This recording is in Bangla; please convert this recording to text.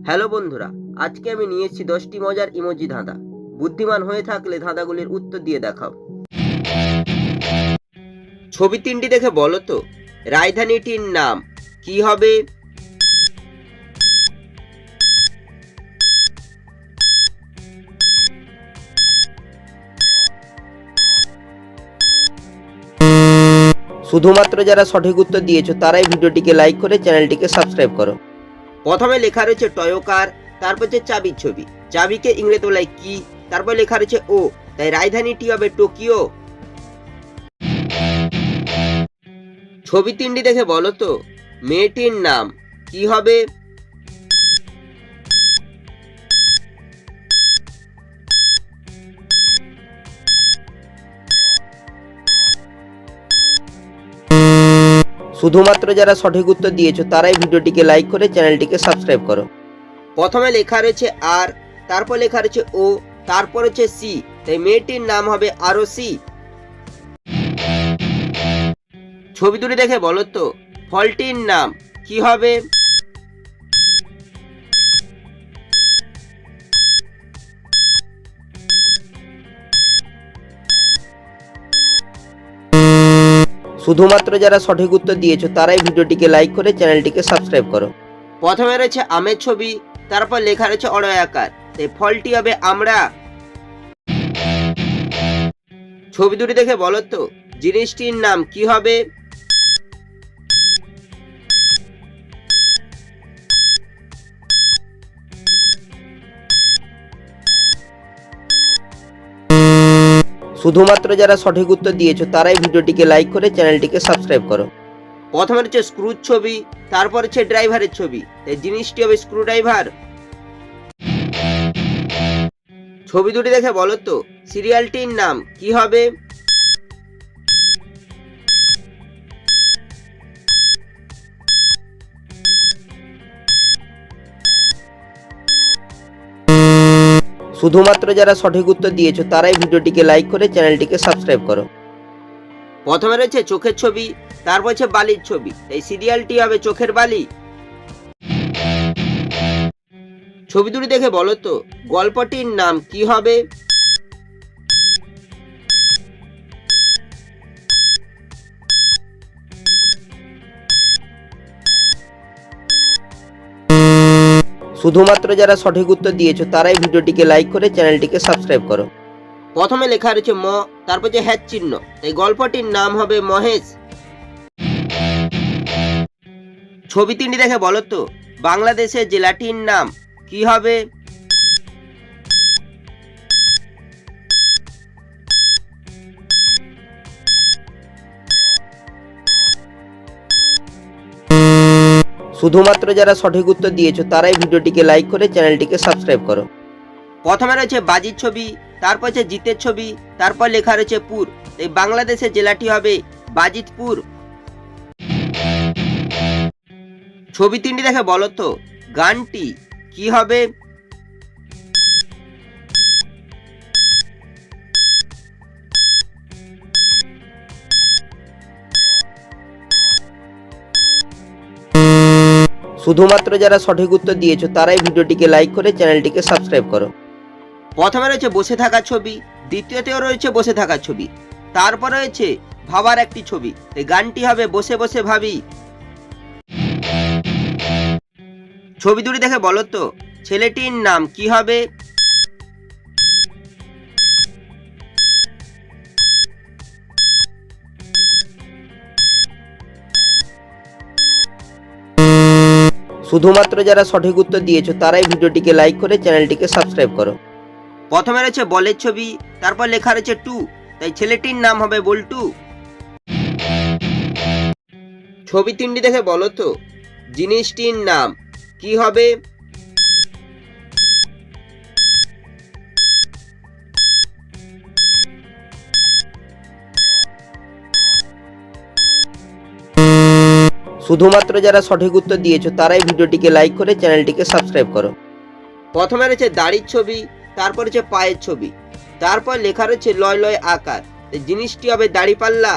হ্যালো বন্ধুরা, আজকে আমি নিয়ে এসেছি 10টি মজার ইমোজি ধাঁধা। বুদ্ধিমান হয়ে থাকলে ধাঁধাগুলির উত্তর দিয়ে দেখাও। ছবি তিনটি দেখে বলো তো রাজধানীটির নাম কি হবে? শুধুমাত্র যারা সঠিক উত্তর দিয়েছো তারাই ভিডিওটিকে লাইক করে চ্যানেলটিকে সাবস্ক্রাইব করো। প্রথমে লেখা রয়েছে টয়োকার, তারপর হচ্ছে চাবির ছবি। চাবিকে ইংরেজি বলায় কি? তারপর লেখা রয়েছে ও, তাই রাজধানীটি হবে টোকিও। ছবি তিনটি দেখে বলো তো মেয়েটির নাম কি হবে? শুধুমাত্র যারা সঠিক উত্তর দিয়েছো তারাই ভিডিওটিকে লাইক করে চ্যানেলটিকে সাবস্ক্রাইব করো। প্রথমে লেখা রয়েছে আর, তারপর লেখা রয়েছে ও, তারপর হচ্ছে সি, তাই মেয়েটির নাম হবে আরসি। ছবি দুটি দেখে বলো তো ফলটির নাম কি হবে? শুধুমাত্র যারা সঠিক উত্তর দিয়েছো তারাই ভিডিওটিকে লাইক করে চ্যানেলটিকে সাবস্ক্রাইব করো। প্রথমে রয়েছে আমের ছবি, তারপর লেখা রয়েছে অড়য়াকার, তাই ফলটি হবে আমরা। ছবি দুটি দেখে বলো তো জিনিসটির নাম কি হবে? শুধুমাত্র যারা সঠিক উত্তর দিয়েছো তারাই ভিডিওটিকে লাইক করে চ্যানেলটিকে সাবস্ক্রাইব করো। প্রথমে হচ্ছে স্ক্রুর ছবি, তারপর হচ্ছে ড্রাইভারের ছবি, তাই জিনিসটি হবে স্ক্রু ড্রাইভার। ছবি দুটি দেখে বলো তো সিরিয়ালটির নাম কি হবে? শুধুমাত্র যারা সঠিক উত্তর দিয়েছো তারাই ভিডিওটিকে লাইক করে চ্যানেলটিকে সাবস্ক্রাইব করো। প্রথমে রয়েছে চোখের ছবি, তারপর হচ্ছে বালির ছবি, এই সিরিয়ালটি হবে চোখের বালি। ছবি দুটি দেখে বলো তো গল্পটির নাম কি হবে? শুধুমাত্র যারা সঠিক উত্তর দিয়েছো তারাই ভিডিওটিকে লাইক করে চ্যানেলটিকে সাবস্ক্রাইব করো। প্রথমে লেখা রয়েছে ম, তারপর যে হ্যাচ চিহ্ন, এই গল্পটির নাম হবে মহেশ। ছবি তিনটি দেখে বলো তো বাংলাদেশের জেলাটির নাম কি হবে? শুধুমাত্র যারা সঠিক উত্তর দিয়েছো তারাই ভিডিওটিকে লাইক করে চ্যানেলটিকে সাবস্ক্রাইব করো। প্রথমে রয়েছে বাজির ছবি, তারপর হচ্ছে জিতের ছবি, তারপর লেখা রয়েছে পুর, এই বাংলাদেশের জেলাটি হবে বাজিতপুর। ছবি তিনটি দেখে বলো তো গানটি কি হবে? শুধুমাত্র যারা সঠিক উত্তর দিয়েছো তারাই ভিডিওটিকে লাইক করে চ্যানেলটিকে সাবস্ক্রাইব করো। প্রথমে রয়েছে বসে থাকার ছবি, দ্বিতীয়তেও রয়েছে বসে থাকার ছবি, তারপর রয়েছে ভাবার একটি ছবি, এই গানটি হবে বসে বসে ভাবি। ছবি দুটি দেখে বলো তো ছেলেটির নাম কি হবে? শুধুমাত্র যারা সঠিক উত্তর দিয়েছো তারাই ভিডিওটিকে লাইক করে চ্যানেলটিকে সাবস্ক্রাইব করো। প্রথমে রয়েছে বলের ছবি, তারপর লেখা রয়েছে টু, তাই ছেলেটির নাম হবে বল্টু। ছবি তিনটি দেখে বলো তো জিনিসটির নাম কি হবে? শুধুমাত্র যারা সঠিক উত্তর দিয়েছো তারাই ভিডিওটিকে লাইক করে চ্যানেলটিকে সাবস্ক্রাইব করো। প্রথমে রয়েছে দাড়ির ছবি, তারপর হচ্ছে পায়ের ছবি, তারপর লেখা রয়েছে লয় লয় আকার, জিনিসটি হবে দাড়িপাল্লা।